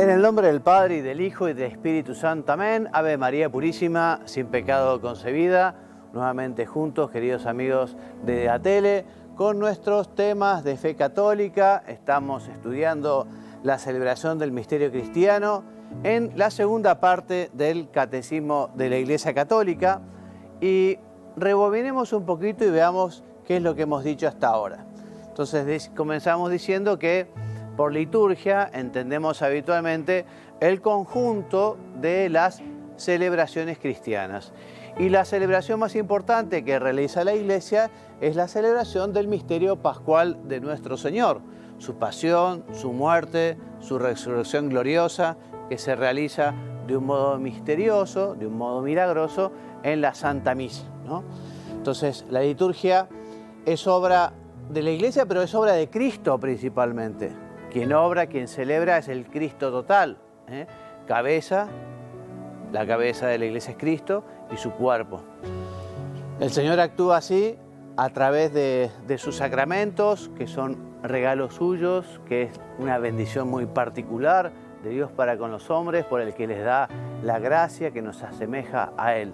En el nombre del Padre, y del Hijo, y del Espíritu Santo. Amén. Ave María Purísima, sin pecado concebida. Nuevamente juntos, queridos amigos de Atele, con nuestros temas de fe católica. Estamos estudiando la celebración del misterio cristiano en la segunda parte del Catecismo de la Iglesia Católica. Y rebobinemos un poquito y veamos qué es lo que hemos dicho hasta ahora. Entonces comenzamos diciendo que por liturgia entendemos habitualmente el conjunto de las celebraciones cristianas. Y la celebración más importante que realiza la Iglesia es la celebración del misterio pascual de nuestro Señor, su pasión, su muerte, su resurrección gloriosa, que se realiza de un modo misterioso, de un modo milagroso, en la Santa Misa, ¿no? Entonces, la liturgia es obra de la Iglesia, pero es obra de Cristo principalmente. Quien obra, quien celebra es el Cristo total, ¿eh? La cabeza de la Iglesia es Cristo y su cuerpo. El Señor actúa así a través de sus sacramentos, que son regalos suyos, que es una bendición muy particular de Dios para con los hombres, por el que les da la gracia que nos asemeja a Él.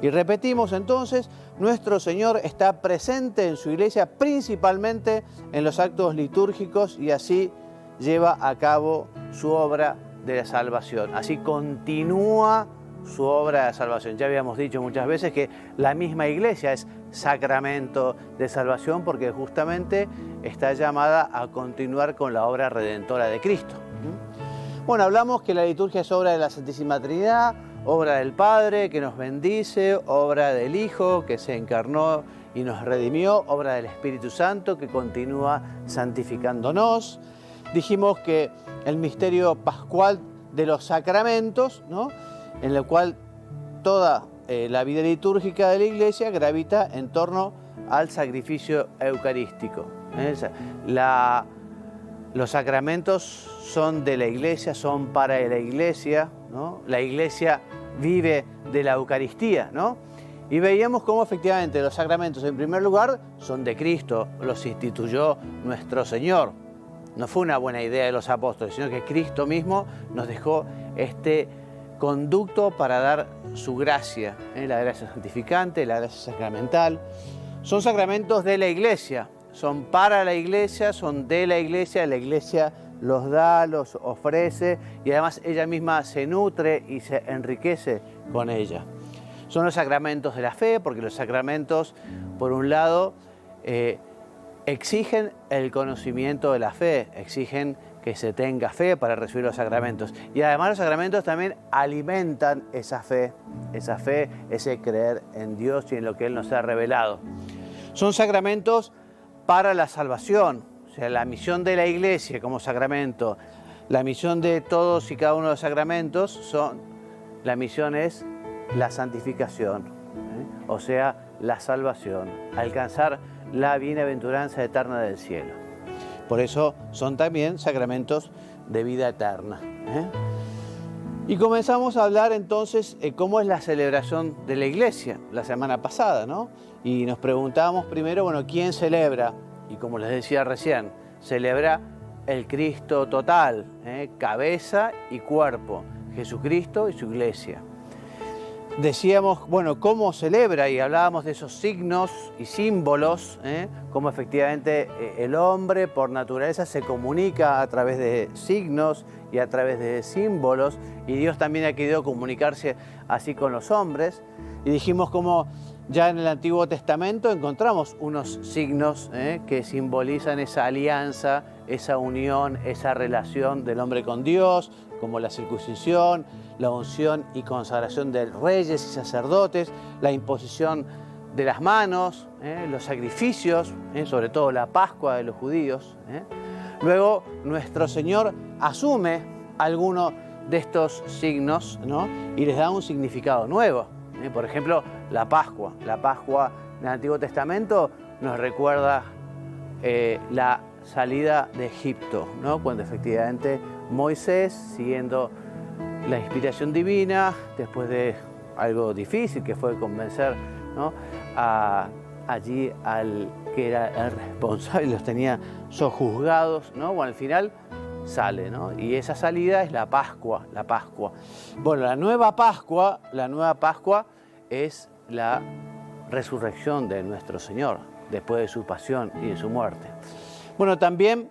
Y repetimos entonces, nuestro Señor está presente en su Iglesia principalmente en los actos litúrgicos y así lleva a cabo su obra de la salvación. Así continúa su obra de salvación. Ya habíamos dicho muchas veces que la misma Iglesia es sacramento de salvación porque justamente está llamada a continuar con la obra redentora de Cristo. Bueno, hablamos que la liturgia es obra de la Santísima Trinidad, obra del Padre que nos bendice, obra del Hijo que se encarnó y nos redimió, obra del Espíritu Santo que continúa santificándonos. Dijimos que el misterio pascual de los sacramentos, ¿no?, en el cual toda la vida litúrgica de la Iglesia gravita en torno al sacrificio eucarístico. Los sacramentos son de la Iglesia, son para la Iglesia, ¿no? La Iglesia vive de la Eucaristía, ¿no? Y veíamos cómo efectivamente los sacramentos, en primer lugar, son de Cristo, los instituyó nuestro Señor. No fue una buena idea de los apóstoles, sino que Cristo mismo nos dejó este conducto para dar su gracia, la gracia santificante, la gracia sacramental. Son sacramentos de la Iglesia, son para la Iglesia, son de la Iglesia los da, los ofrece y además ella misma se nutre y se enriquece con ella. Son los sacramentos de la fe, porque los sacramentos, por un lado, exigen el conocimiento de la fe, exigen que se tenga fe para recibir los sacramentos. Y además los sacramentos también alimentan esa fe, ese creer en Dios y en lo que Él nos ha revelado. Son sacramentos para la salvación, o sea, la misión de la Iglesia como sacramento, la misión de todos y cada uno de los sacramentos la misión es la santificación, o sea, la salvación, alcanzar la bienaventuranza eterna del cielo. Por eso son también sacramentos de vida eterna. Y comenzamos a hablar entonces cómo es la celebración de la Iglesia la semana pasada, ¿no? Y nos preguntábamos primero, bueno, ¿quién celebra? Y como les decía recién, celebra el Cristo total, cabeza y cuerpo, Jesucristo y su Iglesia. Decíamos, bueno, cómo celebra y hablábamos de esos signos y símbolos, cómo efectivamente el hombre por naturaleza se comunica a través de signos y a través de símbolos y Dios también ha querido comunicarse así con los hombres. Y dijimos cómo ya en el Antiguo Testamento encontramos unos signos que simbolizan esa alianza, esa unión, esa relación del hombre con Dios, como la circuncisión, la unción y consagración de reyes y sacerdotes, la imposición de las manos, los sacrificios, sobre todo la Pascua de los judíos. Luego nuestro Señor asume alguno de estos signos, ¿no?, y les da un significado nuevo. Por ejemplo, la Pascua. La Pascua en el Antiguo Testamento nos recuerda la salida de Egipto, ¿no?, cuando efectivamente Moisés, siguiendo la inspiración divina, después de algo difícil que fue convencer, ¿no?, allí al que era el responsable, los tenía sojuzgados, ¿no? Bueno, al final sale, ¿no? Y esa salida es la Pascua, la Pascua. Bueno, la nueva Pascua es la resurrección de nuestro Señor, después de su pasión y de su muerte. Bueno, también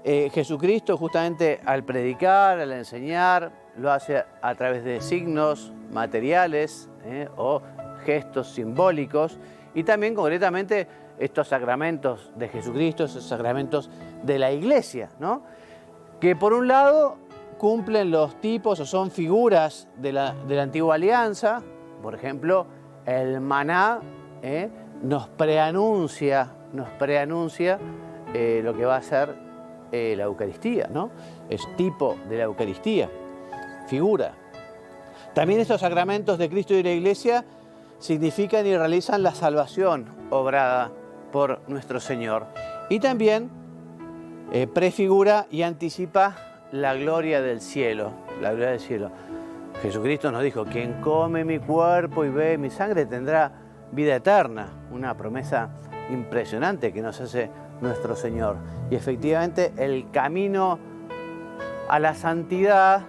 Jesucristo, justamente al predicar, al enseñar, lo hace a través de signos materiales o gestos simbólicos, y también concretamente estos sacramentos de Jesucristo, esos sacramentos de la Iglesia, ¿no? Que por un lado cumplen los tipos o son figuras de la antigua alianza. Por ejemplo, el maná nos preanuncia lo que va a ser la Eucaristía, ¿no? Es tipo de la Eucaristía, figura. También estos sacramentos de Cristo y de la Iglesia significan y realizan la salvación obrada por nuestro Señor. Y también prefigura y anticipa la gloria del cielo, la gloria del cielo. Jesucristo nos dijo, quien come mi cuerpo y bebe mi sangre tendrá vida eterna, una promesa impresionante que nos hace nuestro Señor. Y efectivamente el camino a la santidad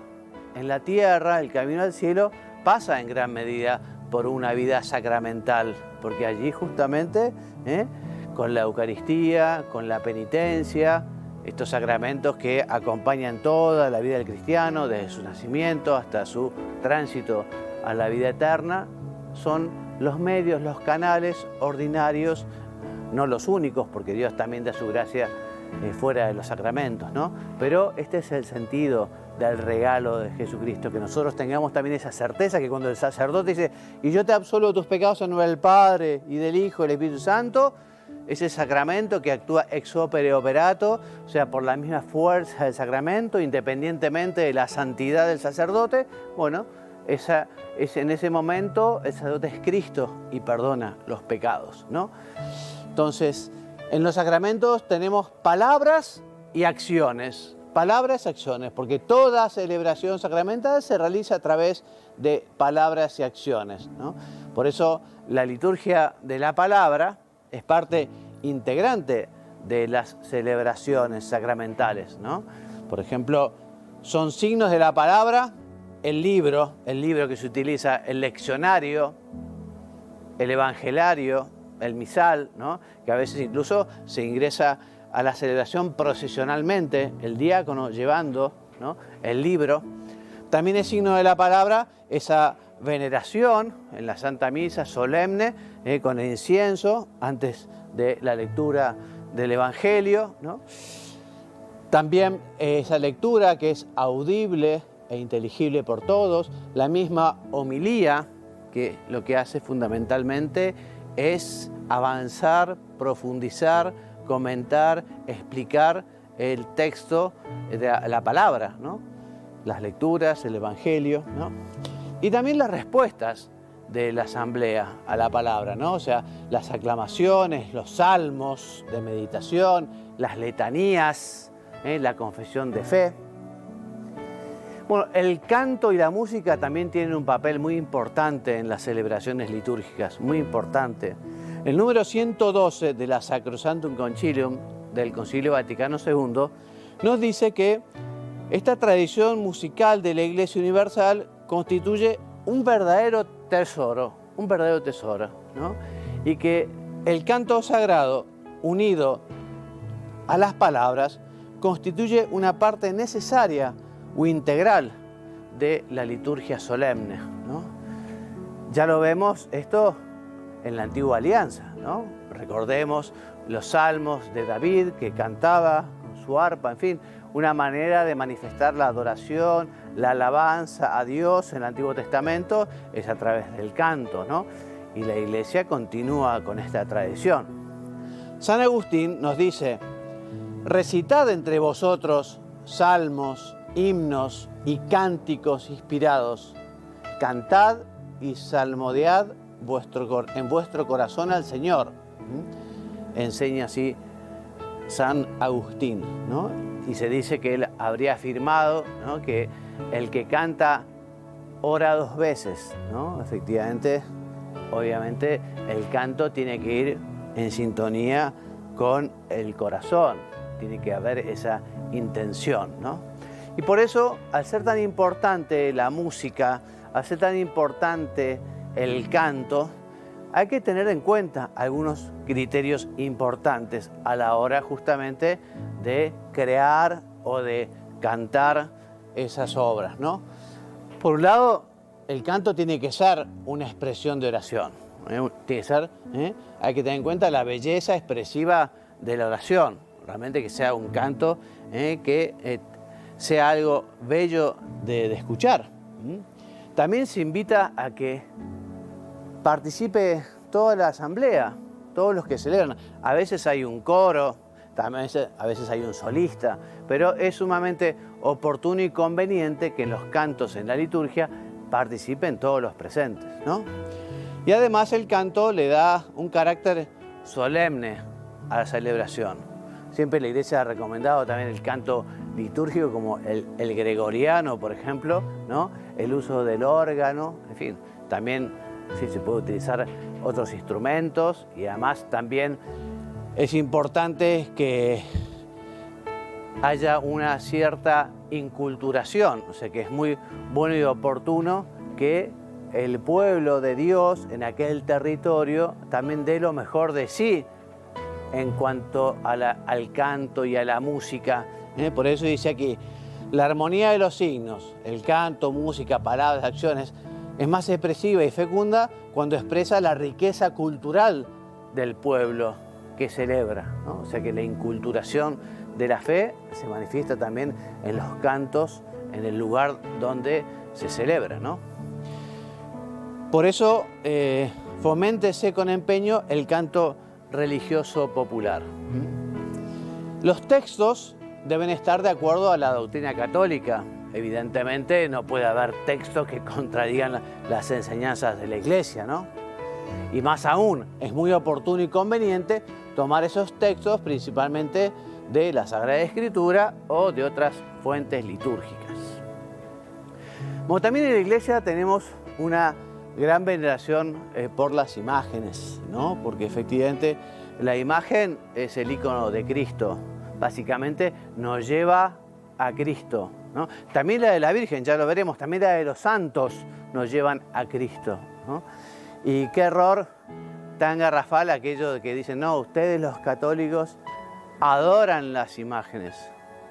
en la tierra, el camino al cielo, pasa en gran medida por una vida sacramental, porque allí justamente con la Eucaristía, con la penitencia, estos sacramentos que acompañan toda la vida del cristiano, desde su nacimiento hasta su tránsito a la vida eterna, son los medios, los canales ordinarios, no los únicos, porque Dios también da su gracia fuera de los sacramentos, ¿no? Pero este es el sentido del regalo de Jesucristo, que nosotros tengamos también esa certeza que cuando el sacerdote dice, y yo te absolvo tus pecados en nombre del Padre y del Hijo y del Espíritu Santo, ese sacramento que actúa ex opere operato, o sea, por la misma fuerza del sacramento, independientemente de la santidad del sacerdote, bueno, en ese momento el sacerdote es Cristo y perdona los pecados, ¿no? Entonces, en los sacramentos tenemos palabras y acciones. Palabras y acciones, porque toda celebración sacramental se realiza a través de palabras y acciones, ¿no? Por eso la liturgia de la palabra es parte integrante de las celebraciones sacramentales, ¿no? Por ejemplo, son signos de la palabra el libro que se utiliza, el leccionario, el evangelario, el misal, ¿no? Que a veces incluso se ingresa a la celebración procesionalmente, el diácono llevando, ¿no?, el libro. También es signo de la palabra esa veneración en la Santa Misa solemne, con el incienso antes de la lectura del Evangelio, ¿no? También esa lectura que es audible e inteligible por todos, la misma homilía, que lo que hace fundamentalmente es avanzar, profundizar, comentar, explicar el texto de la palabra, ¿no? Las lecturas, el Evangelio, ¿no? Y también las respuestas de la asamblea a la palabra, ¿no? O sea, las aclamaciones, los salmos de meditación, las letanías, la confesión de fe. Bueno, el canto y la música también tienen un papel muy importante en las celebraciones litúrgicas, muy importante. El número 112 de la Sacrosanctum Concilium del Concilio Vaticano II nos dice que esta tradición musical de la Iglesia Universal constituye un verdadero tesoro, ¿no? Y que el canto sagrado unido a las palabras constituye una parte necesaria o integral de la liturgia solemne, ¿no? Ya lo vemos esto en la antigua alianza, ¿no? Recordemos los salmos de David que cantaba con su arpa, en fin, una manera de manifestar la adoración, la alabanza a Dios en el Antiguo Testamento es a través del canto, ¿no? Y la Iglesia continúa con esta tradición. San Agustín nos dice, recitad entre vosotros salmos, himnos y cánticos inspirados, cantad y salmodiad en vuestro corazón al Señor. Enseña así San Agustín, ¿no? Y se dice que él habría afirmado, ¿no?, que el que canta ora dos veces, ¿no? Efectivamente, obviamente, el canto tiene que ir en sintonía con el corazón, tiene que haber esa intención, ¿no? Y por eso, al ser tan importante la música, al ser tan importante el canto, hay que tener en cuenta algunos criterios importantes a la hora justamente de crear o de cantar esas obras, ¿no? Por un lado, el canto tiene que ser una expresión de oración. Tiene que ser, hay que tener en cuenta la belleza expresiva de la oración. Realmente que sea un canto que sea algo bello de escuchar. También se invita a que participe toda la asamblea, todos los que celebran. A veces hay un coro, también a veces hay un solista, pero es sumamente oportuno y conveniente que en los cantos en la liturgia participen todos los presentes, ¿no? Y además el canto le da un carácter solemne a la celebración. Siempre la Iglesia ha recomendado también el canto litúrgico como el gregoriano, por ejemplo, ¿no? El uso del órgano, en fin, también sí, se puede utilizar otros instrumentos y además también es importante que haya una cierta inculturación, o sea que es muy bueno y oportuno que el pueblo de Dios en aquel territorio también dé lo mejor de sí en cuanto al canto y a la música. Por eso dice aquí, la armonía de los signos, el canto, música, palabras, acciones, es más expresiva y fecunda cuando expresa la riqueza cultural del pueblo que celebra, ¿no? O sea que la inculturación de la fe se manifiesta también en los cantos, en el lugar donde se celebra, ¿no? Por eso, foméntese con empeño el canto religioso popular. Los textos deben estar de acuerdo a la doctrina católica. Evidentemente no puede haber textos que contradigan las enseñanzas de la Iglesia, ¿no? Y más aún, es muy oportuno y conveniente tomar esos textos principalmente de la Sagrada Escritura o de otras fuentes litúrgicas. Como también en la Iglesia tenemos una gran veneración por las imágenes, ¿no? Porque efectivamente la imagen es el icono de Cristo. Básicamente nos lleva a Cristo, ¿no? También la de la Virgen, ya lo veremos, también la de los santos nos llevan a Cristo, ¿no? Y qué error tan garrafal aquello de que dicen, no, ustedes los católicos adoran las imágenes.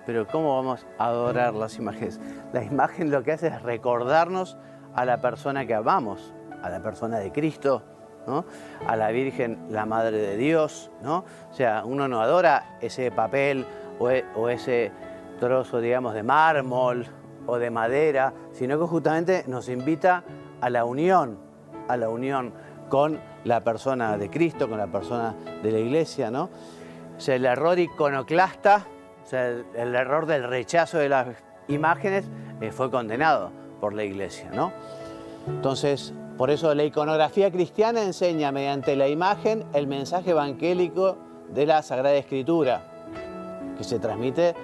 Pero ¿cómo vamos a adorar las imágenes? La imagen lo que hace es recordarnos a la persona que amamos, a la persona de Cristo, ¿no? A la Virgen, la Madre de Dios, ¿no? O sea, uno no adora ese papel o ese trozo, digamos, de mármol o de madera, sino que justamente nos invita a la unión con la persona de Cristo, con la persona de la Iglesia, ¿no? O sea, el error iconoclasta, o sea, el error del rechazo de las imágenes fue condenado por la Iglesia, ¿no? Entonces, por eso la iconografía cristiana enseña mediante la imagen el mensaje evangélico de la Sagrada Escritura, que se transmite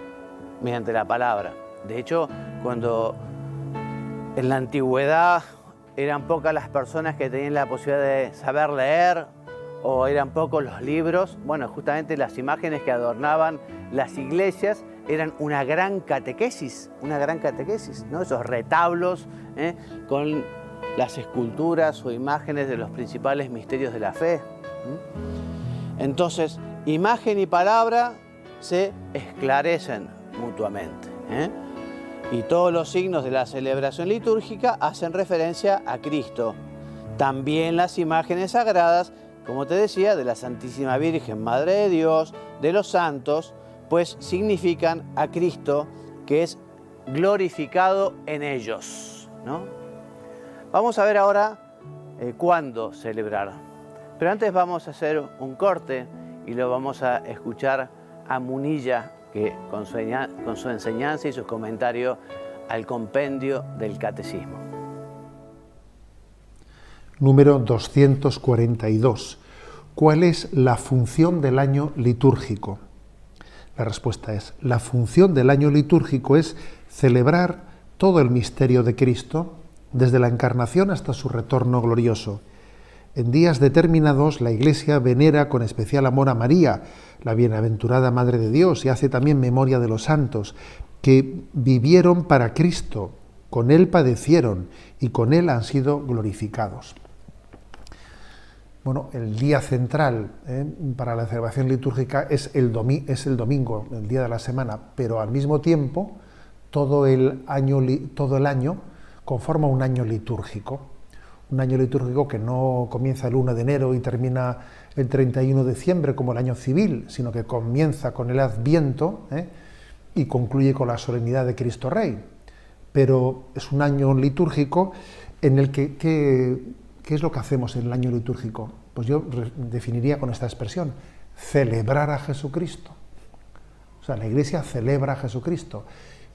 mediante la palabra. De hecho, cuando en la antigüedad eran pocas las personas que tenían la posibilidad de saber leer o eran pocos los libros, bueno, justamente las imágenes que adornaban las iglesias eran una gran catequesis, ¿no? Esos retablos con las esculturas o imágenes de los principales misterios de la fe. Entonces, imagen y palabra se esclarecen mutuamente, y todos los signos de la celebración litúrgica hacen referencia a Cristo. También las imágenes sagradas, como te decía, de la Santísima Virgen, Madre de Dios, de los santos, pues significan a Cristo, que es glorificado en ellos, ¿no? Vamos a ver ahora cuándo celebrar. Pero antes vamos a hacer un corte y lo vamos a escuchar a Munilla, que con su enseñanza y sus comentarios al compendio del Catecismo. Número 242. ¿Cuál es la función del año litúrgico? La respuesta es, la función del año litúrgico es celebrar todo el misterio de Cristo, desde la encarnación hasta su retorno glorioso, En días determinados la Iglesia venera con especial amor a María, la bienaventurada Madre de Dios, y hace también memoria de los santos que vivieron para Cristo, con Él padecieron y con Él han sido glorificados. Bueno, el día central para la celebración litúrgica es el domingo, el día de la semana, pero al mismo tiempo todo el año conforma un año litúrgico. Un año litúrgico que no comienza el 1 de enero y termina el 31 de diciembre como el año civil, sino que comienza con el Adviento y concluye con la solemnidad de Cristo Rey. Pero es un año litúrgico en el que ¿qué es lo que hacemos en el año litúrgico? Pues yo definiría con esta expresión: celebrar a Jesucristo. O sea, la Iglesia celebra a Jesucristo.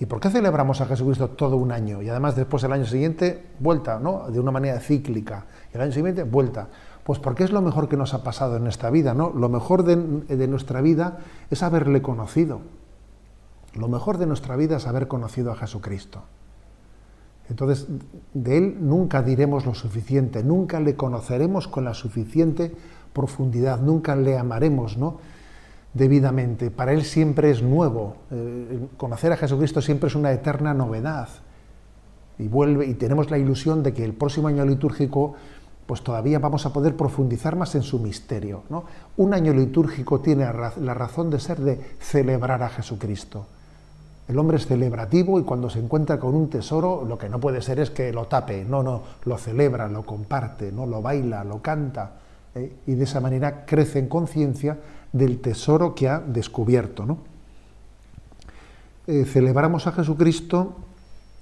¿Y por qué celebramos a Jesucristo todo un año? Y además después el año siguiente, vuelta, ¿no? De una manera cíclica. Y el año siguiente, vuelta. Pues porque es lo mejor que nos ha pasado en esta vida, ¿no? Lo mejor de nuestra vida es haberle conocido. Lo mejor de nuestra vida es haber conocido a Jesucristo. Entonces, de Él nunca diremos lo suficiente, nunca le conoceremos con la suficiente profundidad, nunca le amaremos, ¿no?, debidamente. Para Él siempre es nuevo. Conocer a Jesucristo siempre es una eterna novedad. Y tenemos la ilusión de que el próximo año litúrgico pues todavía vamos a poder profundizar más en su misterio, ¿no? Un año litúrgico tiene la razón de ser de celebrar a Jesucristo. El hombre es celebrativo y cuando se encuentra con un tesoro, lo que no puede ser es que lo tape, no, lo celebra, lo comparte, ¿no? Lo baila, lo canta, y de esa manera crece en conciencia del tesoro que ha descubierto, ¿no? Celebramos a Jesucristo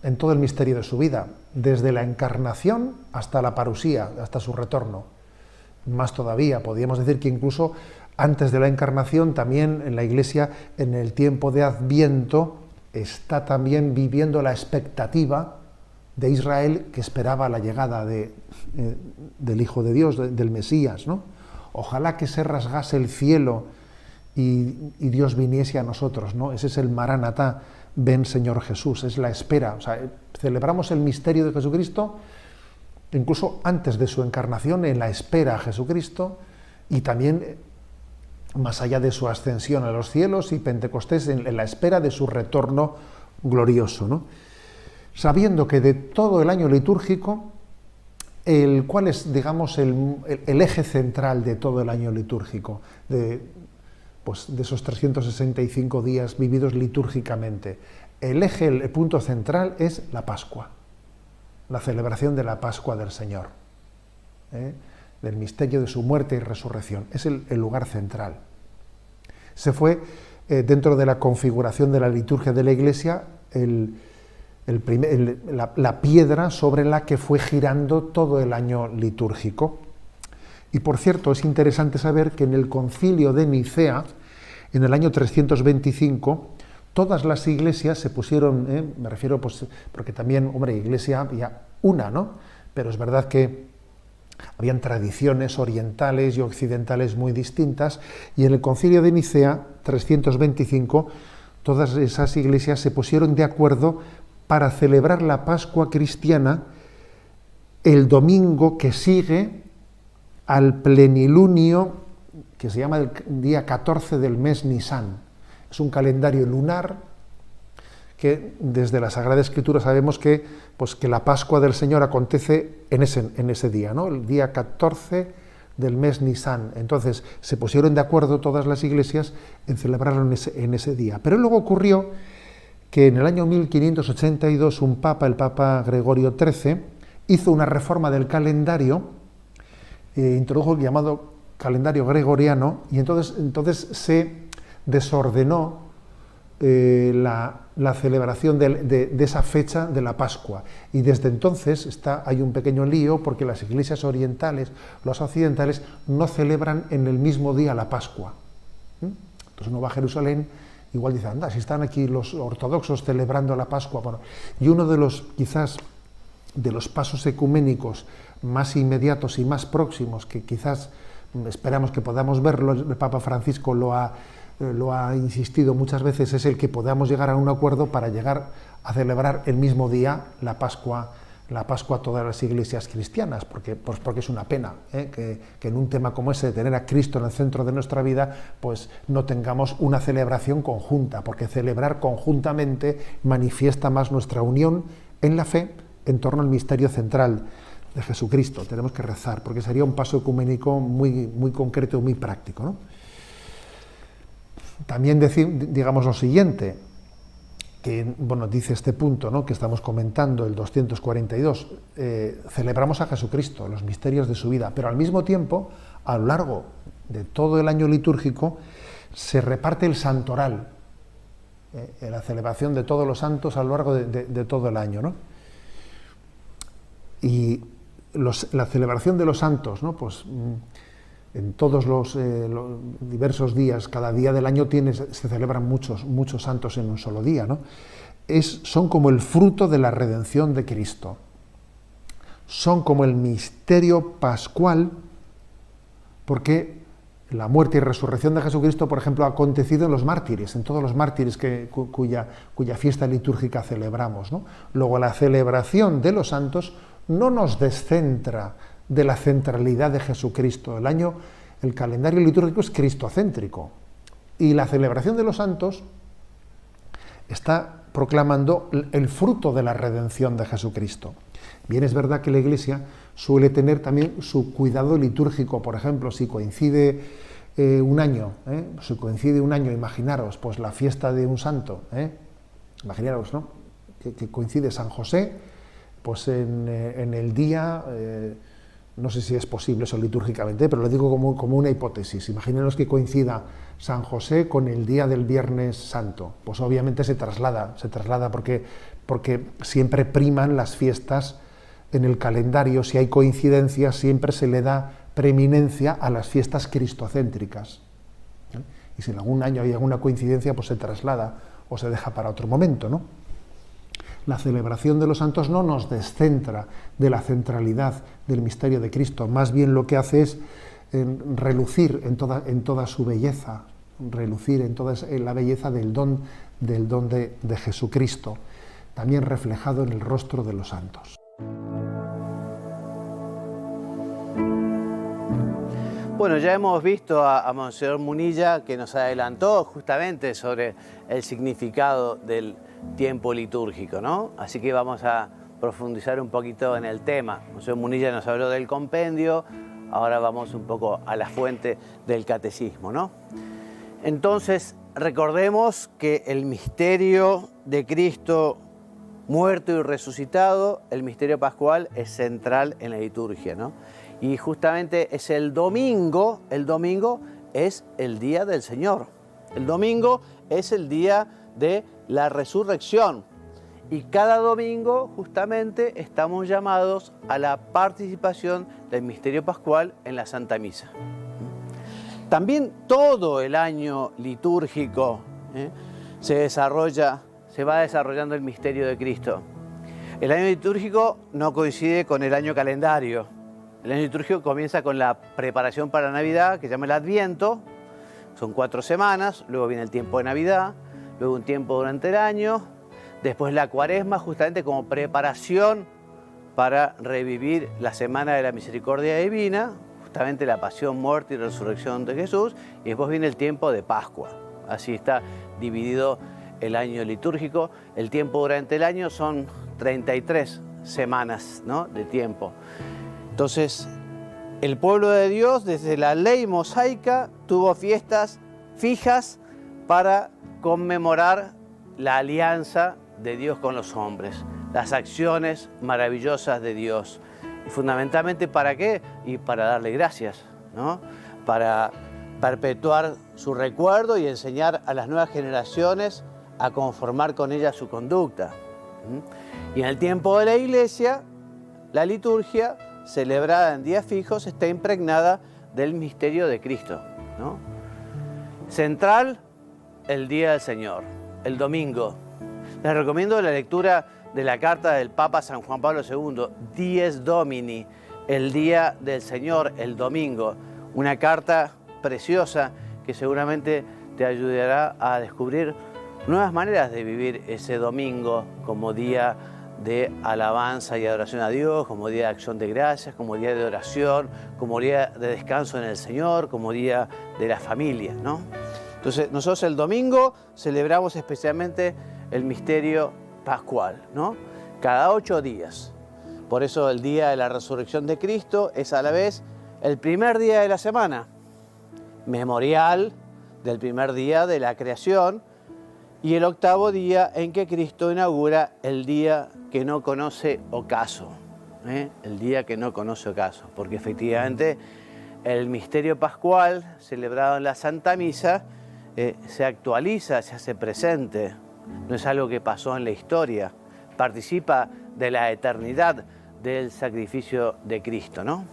en todo el misterio de su vida, desde la encarnación hasta la parusía, hasta su retorno. Más todavía, podríamos decir que incluso antes de la encarnación, también en la Iglesia, en el tiempo de Adviento, está también viviendo la expectativa de Israel que esperaba la llegada del Hijo de Dios, del Mesías, ¿no? Ojalá que se rasgase el cielo y Dios viniese a nosotros, ¿no? Ese es el Maranatá, ven Señor Jesús, es la espera. O sea, celebramos el misterio de Jesucristo incluso antes de su encarnación, en la espera a Jesucristo, y también más allá de su ascensión a los cielos y Pentecostés, en la espera de su retorno glorioso, ¿no? Sabiendo que de todo el año litúrgico, ¿cuál es, digamos, el eje central de todo el año litúrgico, de esos 365 días vividos litúrgicamente? El eje, el punto central es la Pascua, la celebración de la Pascua del Señor, del misterio de su muerte y resurrección. Es el lugar central. Se fue, dentro de la configuración de la liturgia de la Iglesia, la piedra sobre la que fue girando todo el año litúrgico. Y por cierto, es interesante saber que en el Concilio de Nicea, en el año 325, todas las iglesias se pusieron, me refiero, pues, porque también, hombre, iglesia había una, ¿no? Pero es verdad que habían tradiciones orientales y occidentales muy distintas, y en el Concilio de Nicea, 325, todas esas iglesias se pusieron de acuerdo para celebrar la Pascua cristiana el domingo que sigue al plenilunio, que se llama el día 14 del mes Nisan. Es un calendario lunar que desde la Sagrada Escritura sabemos que la Pascua del Señor acontece en ese día, ¿no? El día 14 del mes Nisan. Entonces se pusieron de acuerdo todas las iglesias en celebrarlo en ese día. Pero luego ocurrió que en el año 1582 un papa, el Papa Gregorio XIII, hizo una reforma del calendario, introdujo el llamado calendario gregoriano, y entonces se desordenó la celebración de esa fecha de la Pascua. Y desde entonces hay un pequeño lío, porque las iglesias orientales, los occidentales, no celebran en el mismo día la Pascua. Entonces uno va a Jerusalén, igual dice, anda, si están aquí los ortodoxos celebrando la Pascua. Bueno, y uno de los, quizás, de los pasos ecuménicos más inmediatos y más próximos, que quizás esperamos que podamos verlo, el Papa Francisco lo ha insistido muchas veces, es el que podamos llegar a un acuerdo para llegar a celebrar el mismo día la Pascua la Pascua a todas las iglesias cristianas, porque es una pena que en un tema como ese, de tener a Cristo en el centro de nuestra vida, pues no tengamos una celebración conjunta, porque celebrar conjuntamente manifiesta más nuestra unión en la fe en torno al misterio central de Jesucristo. Tenemos que rezar, porque sería un paso ecuménico muy, muy concreto y muy práctico, ¿no? También digamos lo siguiente, que bueno, dice este punto, ¿no?, que estamos comentando, el 242, celebramos a Jesucristo, los misterios de su vida, pero al mismo tiempo, a lo largo de todo el año litúrgico, se reparte el santoral, la celebración de todos los santos a lo largo de todo el año, ¿no? Y la celebración de los santos, ¿no?, pues en todos los diversos días, cada día del año se celebran muchos santos en un solo día, ¿no? Son como el fruto de la redención de Cristo. Son como el misterio pascual, porque la muerte y resurrección de Jesucristo, por ejemplo, ha acontecido en los mártires, en todos los mártires cuya fiesta litúrgica celebramos, ¿no? Luego, la celebración de los santos no nos descentra de la centralidad de Jesucristo. El calendario litúrgico es cristocéntrico, y la celebración de los santos está proclamando el fruto de la redención de Jesucristo. Bien, es verdad que la Iglesia suele tener también su cuidado litúrgico. Por ejemplo, si coincide un año, imaginaros, pues la fiesta de un santo, imaginaros, ¿no?, que coincide San José, pues en el día, no sé si es posible eso litúrgicamente, pero lo digo como una hipótesis. Imaginaros que coincida San José con el día del Viernes Santo. Pues obviamente se traslada porque siempre priman las fiestas en el calendario. Si hay coincidencias, siempre se le da preeminencia a las fiestas cristocéntricas. Y si en algún año hay alguna coincidencia, pues se traslada o se deja para otro momento, ¿no? La celebración de los santos no nos descentra de la centralidad del misterio de Cristo, más bien lo que hace es relucir en toda su belleza, relucir en la belleza del don de Jesucristo, también reflejado en el rostro de los santos. Bueno, ya hemos visto a Monseñor Munilla, que nos adelantó justamente sobre el significado del tiempo litúrgico, ¿no? Así que vamos a profundizar un poquito en el tema. Monseñor Munilla nos habló del compendio, ahora vamos un poco a la fuente del catecismo, ¿no? Entonces, recordemos que el misterio de Cristo muerto y resucitado, el misterio pascual, es central en la liturgia, ¿no? Y justamente es el domingo es el día del Señor. El domingo es el día de la resurrección. Y cada domingo justamente estamos llamados a la participación del misterio pascual en la Santa Misa. También todo el año litúrgico se va desarrollando el misterio de Cristo. El año litúrgico no coincide con el año calendario. El año litúrgico comienza con la preparación para Navidad, que se llama el Adviento. Son 4 semanas, luego viene el tiempo de Navidad, luego un tiempo durante el año, después la Cuaresma, justamente como preparación para revivir la Semana de la Misericordia Divina, justamente la pasión, muerte y resurrección de Jesús, y después viene el tiempo de Pascua. Así está dividido el año litúrgico. El tiempo durante el año son 33 semanas, ¿no?, de tiempo. Entonces, el pueblo de Dios, desde la ley mosaica, tuvo fiestas fijas para conmemorar la alianza de Dios con los hombres, las acciones maravillosas de Dios. Y fundamentalmente, ¿para qué? Y para darle gracias, ¿no? Para perpetuar su recuerdo y enseñar a las nuevas generaciones a conformar con ella su conducta. Y en el tiempo de la Iglesia, la liturgia, celebrada en días fijos, está impregnada del misterio de Cristo, ¿no? Central, el Día del Señor, el domingo. Les recomiendo la lectura de la carta del Papa San Juan Pablo II, Dies Domini, el Día del Señor, el domingo. Una carta preciosa que seguramente te ayudará a descubrir nuevas maneras de vivir ese domingo como día de alabanza y adoración a Dios, como día de acción de gracias, como día de oración, como día de descanso en el Señor, como día de la familia, ¿no? Entonces, nosotros el domingo celebramos especialmente el misterio pascual, ¿no? Cada 8 días. Por eso el día de la resurrección de Cristo es a la vez el primer día de la semana, memorial del primer día de la creación, y el 8º día en que Cristo inaugura el día que no conoce ocaso, el día que no conoce ocaso, porque efectivamente el misterio pascual celebrado en la Santa Misa se actualiza, se hace presente, no es algo que pasó en la historia, participa de la eternidad del sacrificio de Cristo, ¿no?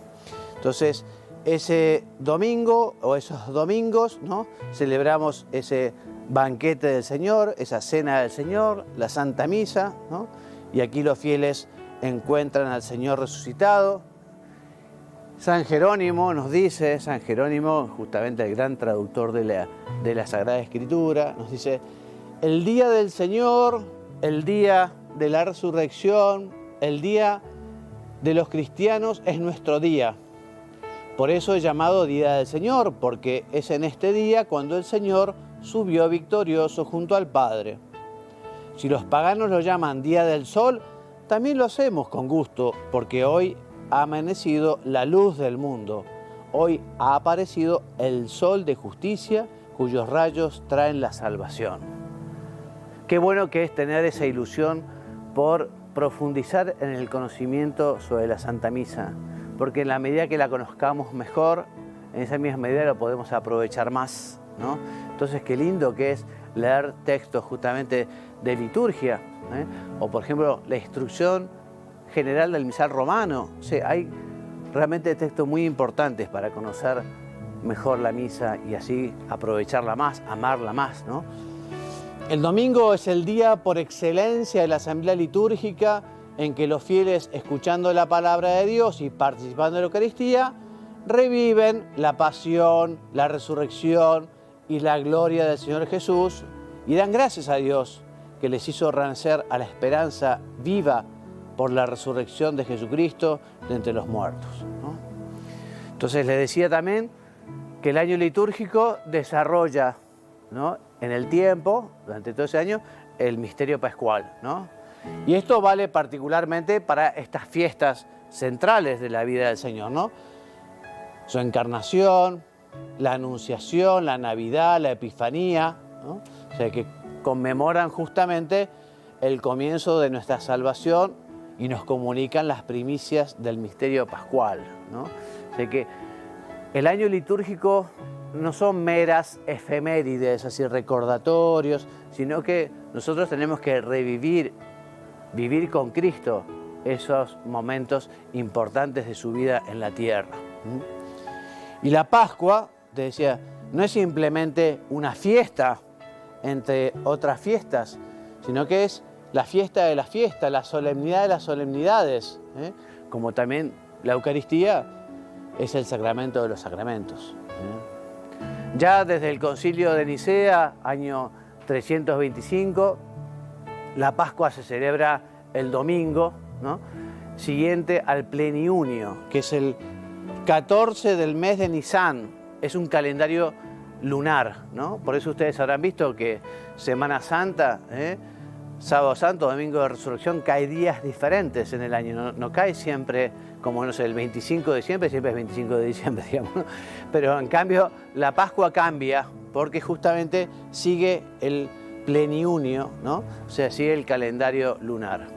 Entonces, ese domingo o esos domingos, ¿no?, celebramos ese banquete del Señor, esa cena del Señor, la Santa Misa, ¿no? Y aquí los fieles encuentran al Señor resucitado. San Jerónimo nos dice, San Jerónimo, justamente el gran traductor de la Sagrada Escritura, nos dice: el día del Señor, el día de la resurrección, el día de los cristianos es nuestro día. Por eso es llamado Día del Señor, porque es en este día cuando el Señor subió victorioso junto al Padre. Si los paganos lo llaman Día del Sol, también lo hacemos con gusto, porque hoy ha amanecido la luz del mundo. Hoy ha aparecido el sol de justicia, cuyos rayos traen la salvación. Qué bueno que es tener esa ilusión por profundizar en el conocimiento sobre la Santa Misa, porque en la medida que la conozcamos mejor, en esa misma medida lo podemos aprovechar más, ¿no? Entonces, qué lindo que es leer textos justamente de liturgia, o por ejemplo la instrucción general del misal romano. O sea, hay realmente textos muy importantes para conocer mejor la misa y así aprovecharla más, amarla más, ¿no? El domingo es el día por excelencia de la asamblea litúrgica en que los fieles, escuchando la palabra de Dios y participando en la Eucaristía, reviven la pasión, la resurrección y la gloria del Señor Jesús y dan gracias a Dios que les hizo renacer a la esperanza viva por la resurrección de Jesucristo de entre los muertos, ¿no? Entonces les decía también que el año litúrgico desarrolla, ¿no?, en el tiempo, durante todo ese año, el misterio pascual, ¿no? Y esto vale particularmente para estas fiestas centrales de la vida del Señor, ¿no? Su encarnación, la anunciación, la Navidad, la Epifanía, ¿no? O sea, que conmemoran justamente el comienzo de nuestra salvación y nos comunican las primicias del misterio pascual, ¿no? O sea que el año litúrgico no son meras efemérides, así recordatorios, sino que nosotros tenemos que revivir, vivir con Cristo esos momentos importantes de su vida en la tierra. Y la Pascua, te decía, no es simplemente una fiesta entre otras fiestas, sino que es la fiesta de las fiestas, la solemnidad de las solemnidades, como también la Eucaristía es el sacramento de los sacramentos. Ya desde el Concilio de Nicea, año 325, la Pascua se celebra el domingo, ¿no?, siguiente al pleniunio, que es el 14 del mes de Nisan. Es un calendario lunar, ¿no? Por eso ustedes habrán visto que Semana Santa, Sábado Santo, Domingo de Resurrección, cae días diferentes en el año. No cae siempre como, no sé, el 25 de diciembre, siempre es 25 de diciembre, digamos, ¿no? Pero en cambio la Pascua cambia porque justamente sigue el pleniunio, ¿no? O sea, sigue el calendario lunar.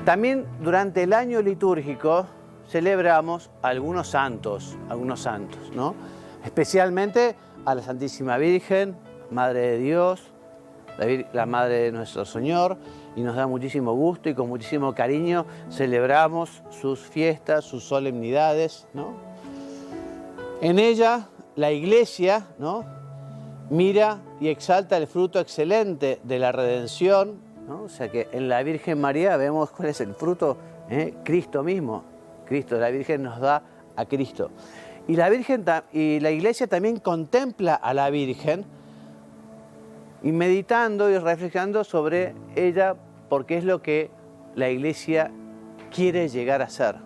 También durante el año litúrgico celebramos algunos santos, ¿no? Especialmente a la Santísima Virgen, Madre de Dios, la Madre de nuestro Señor, y nos da muchísimo gusto y con muchísimo cariño celebramos sus fiestas, sus solemnidades, ¿no? En ella la Iglesia, ¿no?, mira y exalta el fruto excelente de la redención, ¿no? O sea que en la Virgen María vemos cuál es el fruto, Cristo mismo. Cristo, la Virgen nos da a Cristo. Y la Iglesia también contempla a la Virgen y meditando y reflexionando sobre ella, porque es lo que la Iglesia quiere llegar a ser.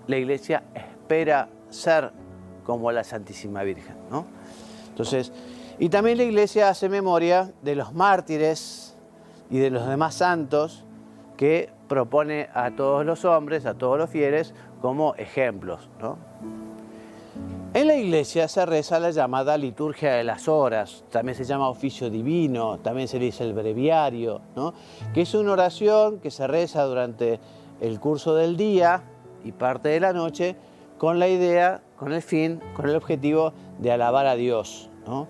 La Iglesia espera ser como la Santísima Virgen, ¿no? Entonces, y también la Iglesia hace memoria de los mártires y de los demás santos que propone a todos los hombres, a todos los fieles, como ejemplos, ¿no? En la Iglesia se reza la llamada liturgia de las horas, también se llama oficio divino, también se dice el breviario, ¿no? Que es una oración que se reza durante el curso del día y parte de la noche con la idea, con el fin, con el objetivo de alabar a Dios, ¿no?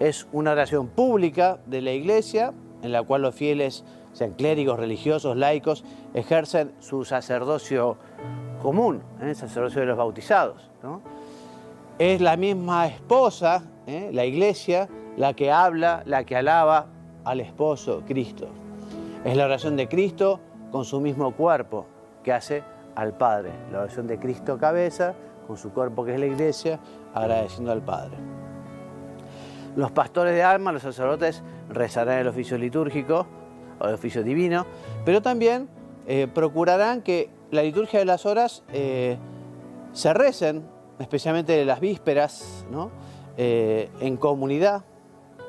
Es una oración pública de la Iglesia en la cual los fieles, sean clérigos, religiosos, laicos, ejercen su sacerdocio común, el sacerdocio de los bautizados, ¿no? Es la misma esposa, la Iglesia, la que habla, la que alaba al esposo, Cristo. Es la oración de Cristo con su mismo cuerpo que hace al Padre. La oración de Cristo cabeza, con su cuerpo que es la Iglesia, agradeciendo al Padre. Los pastores de almas, los sacerdotes, rezarán el oficio litúrgico o el oficio divino, pero también procurarán que la liturgia de las horas se recen, especialmente de las vísperas, ¿no? En comunidad,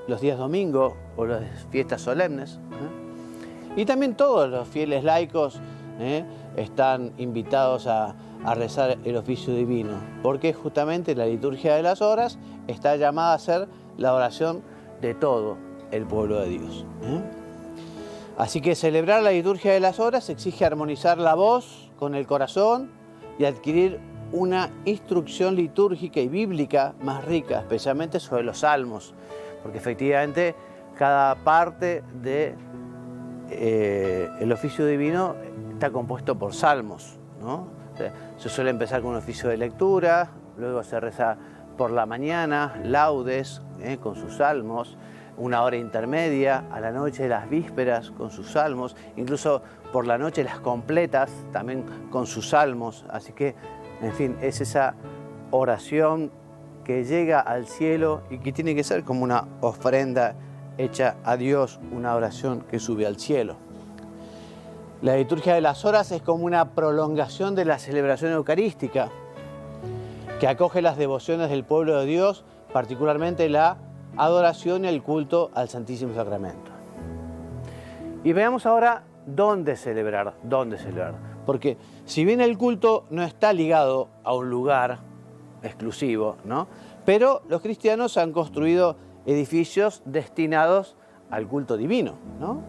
los días domingo o las fiestas solemnes. Y también todos los fieles laicos están invitados a rezar el oficio divino, porque justamente la liturgia de las horas está llamada a ser la oración de todo el pueblo de Dios. Así que celebrar la liturgia de las horas exige armonizar la voz con el corazón y adquirir una instrucción litúrgica y bíblica más rica, especialmente sobre los salmos, porque efectivamente cada parte del oficio divino está compuesto por salmos, ¿no? O sea, se suele empezar con un oficio de lectura, luego se reza por la mañana, laudes con sus salmos, una hora intermedia, a la noche las vísperas con sus salmos, incluso por la noche las completas también con sus salmos, así que en fin, es esa oración que llega al cielo y que tiene que ser como una ofrenda hecha a Dios, una oración que sube al cielo. La liturgia de las horas es como una prolongación de la celebración eucarística que acoge las devociones del pueblo de Dios, particularmente la adoración y el culto al Santísimo Sacramento. Y veamos ahora dónde celebrar. Porque si bien el culto no está ligado a un lugar exclusivo, ¿no? Pero los cristianos han construido edificios destinados al culto divino, ¿no?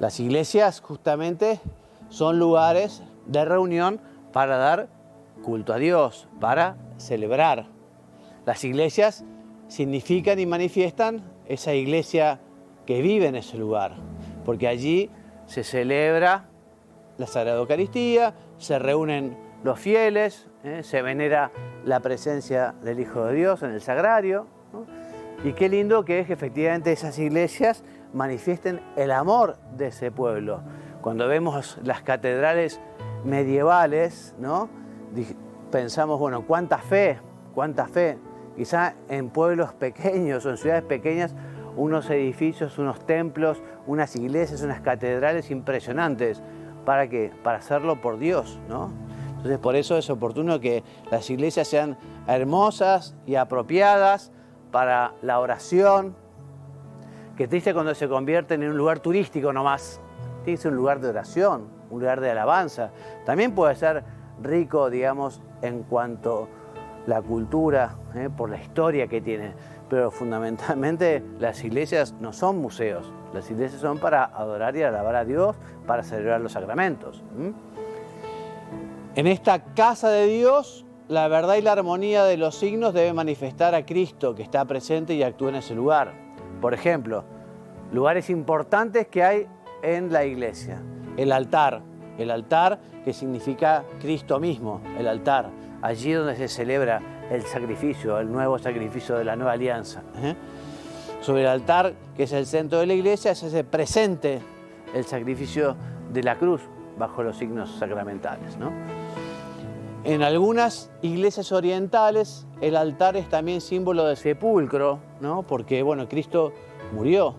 Las iglesias justamente son lugares de reunión para dar culto a Dios, para celebrar. Las iglesias significan y manifiestan esa iglesia que vive en ese lugar, porque allí se celebra la Sagrada Eucaristía, se reúnen los fieles, se venera la presencia del Hijo de Dios en el sagrario, ¿no? Y qué lindo que es que efectivamente esas iglesias manifiesten el amor de ese pueblo. Cuando vemos las catedrales medievales, ¿no? Pensamos, bueno, cuánta fe. Quizá en pueblos pequeños o en ciudades pequeñas, unos edificios, unos templos, unas iglesias, unas catedrales impresionantes. ¿Para qué? Para hacerlo por Dios, ¿no? Entonces, por eso es oportuno que las iglesias sean hermosas y apropiadas para la oración. Qué triste cuando se convierten en un lugar turístico nomás. Tiene que ser un lugar de oración, un lugar de alabanza. También puede ser rico, digamos, en cuanto a la cultura, por la historia que tiene. Pero fundamentalmente las iglesias no son museos. Las iglesias son para adorar y alabar a Dios, para celebrar los sacramentos. En esta casa de Dios, la verdad y la armonía de los signos debe manifestar a Cristo, que está presente y actúa en ese lugar. Por ejemplo, lugares importantes que hay en la iglesia. El altar que significa Cristo mismo, el altar. Allí donde se celebra el sacrificio, el nuevo sacrificio de la nueva alianza. Sobre el altar, que es el centro de la iglesia, se hace presente el sacrificio de la cruz bajo los signos sacramentales, ¿no? En algunas iglesias orientales, el altar es también símbolo de sepulcro, ¿no? Porque, bueno, Cristo murió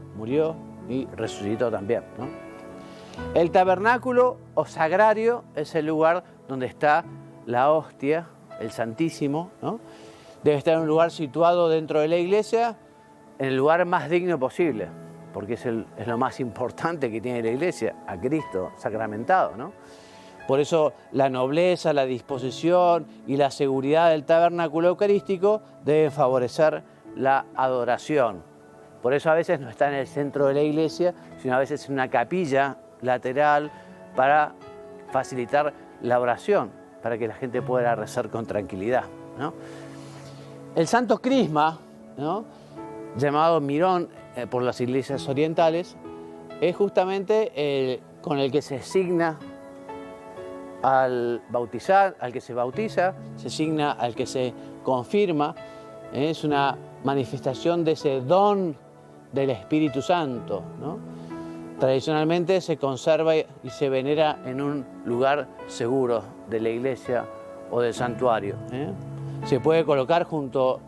y resucitó también, ¿no? El tabernáculo o sagrario es el lugar donde está la hostia, el Santísimo, ¿no? Debe estar en un lugar situado dentro de la iglesia, en el lugar más digno posible, porque es lo más importante que tiene la iglesia, a Cristo sacramentado, ¿no? Por eso la nobleza, la disposición y la seguridad del tabernáculo eucarístico deben favorecer la adoración. Por eso a veces no está en el centro de la iglesia, sino a veces en una capilla lateral para facilitar la oración, para que la gente pueda rezar con tranquilidad, ¿no? El Santo Crisma, ¿no?, llamado mirón por las iglesias orientales, es justamente con el que se signa al bautizar, al que se bautiza, se signa al que se confirma. Es una manifestación de ese don del Espíritu Santo, ¿no? Tradicionalmente se conserva y se venera en un lugar seguro de la iglesia o del santuario, ¿eh? Se puede colocar junto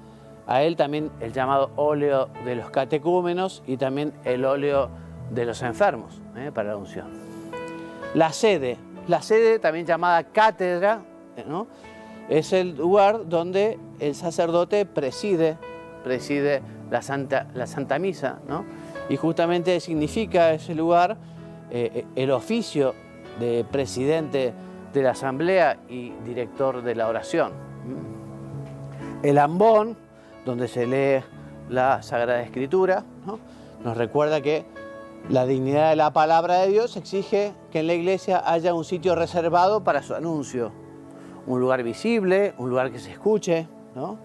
a él también el llamado óleo de los catecúmenos y también el óleo de los enfermos, para la unción. La sede también llamada cátedra, ¿no?, es el lugar donde el sacerdote preside la Santa Misa, ¿no? Y justamente significa ese lugar el oficio de presidente de la asamblea y director de la oración. El ambón, donde se lee la Sagrada Escritura, ¿no?, nos recuerda que la dignidad de la palabra de Dios exige que en la iglesia haya un sitio reservado para su anuncio, un lugar visible, un lugar que se escuche, ¿no?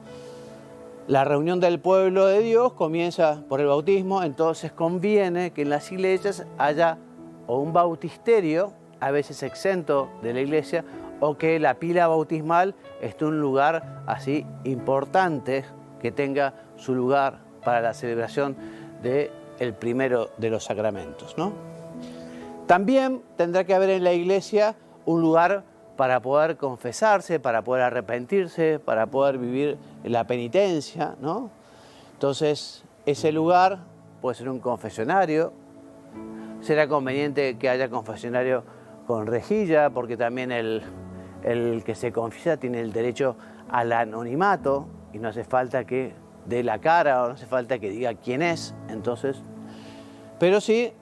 La reunión del pueblo de Dios comienza por el bautismo, entonces conviene que en las iglesias haya o un bautisterio, a veces exento de la iglesia, o que la pila bautismal esté en un lugar así importante, que tenga su lugar para la celebración del primero de los sacramentos, ¿no? También tendrá que haber en la iglesia un lugar para poder confesarse, para poder arrepentirse, para poder vivir la penitencia, ¿no? Entonces, ese lugar puede ser un confesionario. Será conveniente que haya confesionario con rejilla, porque también el que se confiesa tiene el derecho al anonimato y no hace falta que dé la cara o no hace falta que diga quién es. Entonces, pero sí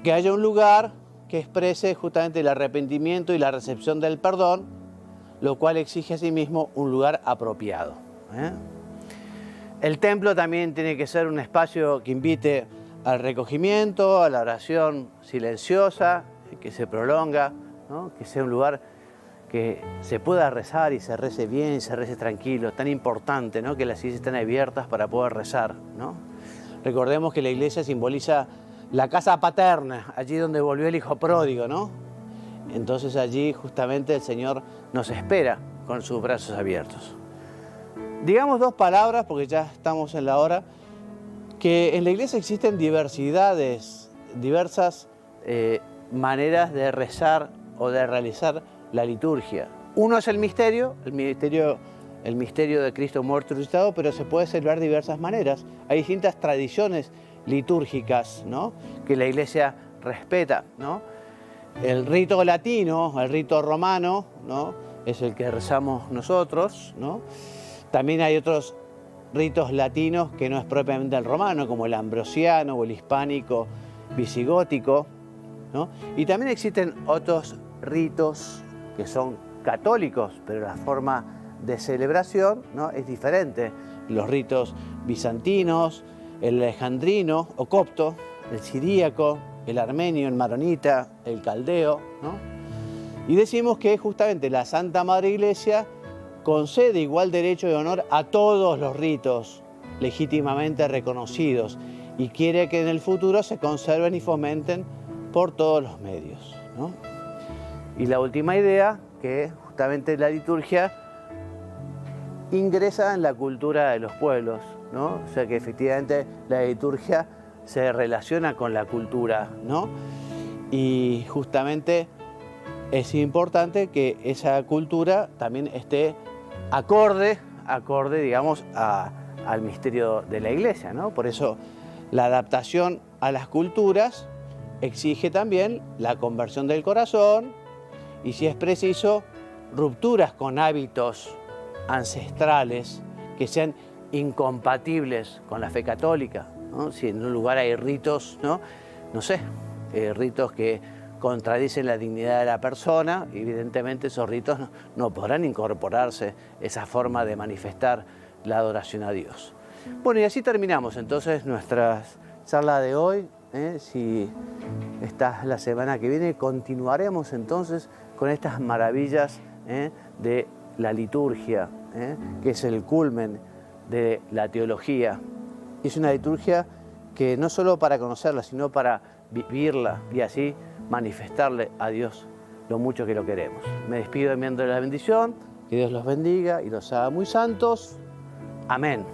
que haya un lugar que exprese justamente el arrepentimiento y la recepción del perdón, lo cual exige asimismo un lugar apropiado, ¿eh? El templo también tiene que ser un espacio que invite al recogimiento, a la oración silenciosa, que se prolonga, ¿no?, que sea un lugar que se pueda rezar y se rece bien, se rece tranquilo. Tan importante, ¿no?, que las iglesias estén abiertas para poder rezar, ¿no? Recordemos que la iglesia simboliza la casa paterna, allí donde volvió el hijo pródigo, ¿no? Entonces allí justamente el Señor nos espera con sus brazos abiertos. Digamos dos palabras, porque ya estamos en la hora, que en la iglesia existen diversas maneras de rezar o de realizar la liturgia. Uno es el misterio de Cristo muerto y resucitado, pero se puede celebrar de diversas maneras. Hay distintas tradiciones litúrgicas, ¿no?, que la iglesia respeta, ¿no? El rito latino, el rito romano, ¿no?, es el que rezamos nosotros, ¿no? También hay otros ritos latinos que no es propiamente el romano, como el ambrosiano o el hispánico visigótico, ¿no? Y también existen otros ritos que son católicos, pero la forma de celebración, ¿no?, es diferente. Los ritos bizantinos, el alejandrino o copto, el siríaco, el armenio, el maronita, el caldeo, ¿no? Y decimos que justamente la Santa Madre Iglesia concede igual derecho y honor a todos los ritos legítimamente reconocidos y quiere que en el futuro se conserven y fomenten por todos los medios, ¿no? Y la última idea, que justamente la liturgia ingresa en la cultura de los pueblos, ¿no? O sea que efectivamente la liturgia se relaciona con la cultura, ¿no? Y justamente es importante que esa cultura también esté acorde, digamos, al misterio de la iglesia, ¿no? Por eso la adaptación a las culturas exige también la conversión del corazón y, si es preciso, rupturas con hábitos ancestrales que sean incompatibles con la fe católica, ¿no? Si en un lugar hay ritos, no sé, ritos que contradicen la dignidad de la persona, evidentemente esos ritos no podrán incorporarse esa forma de manifestar la adoración a Dios. Bueno, y así terminamos entonces nuestra charla de hoy. Si esta la semana que viene continuaremos entonces con estas maravillas de la liturgia, que es el culmen de la teología. Es una liturgia que no solo para conocerla, sino para vivirla y así manifestarle a Dios lo mucho que lo queremos. Me despido enviándole la bendición, que Dios los bendiga y los haga muy santos. Amén.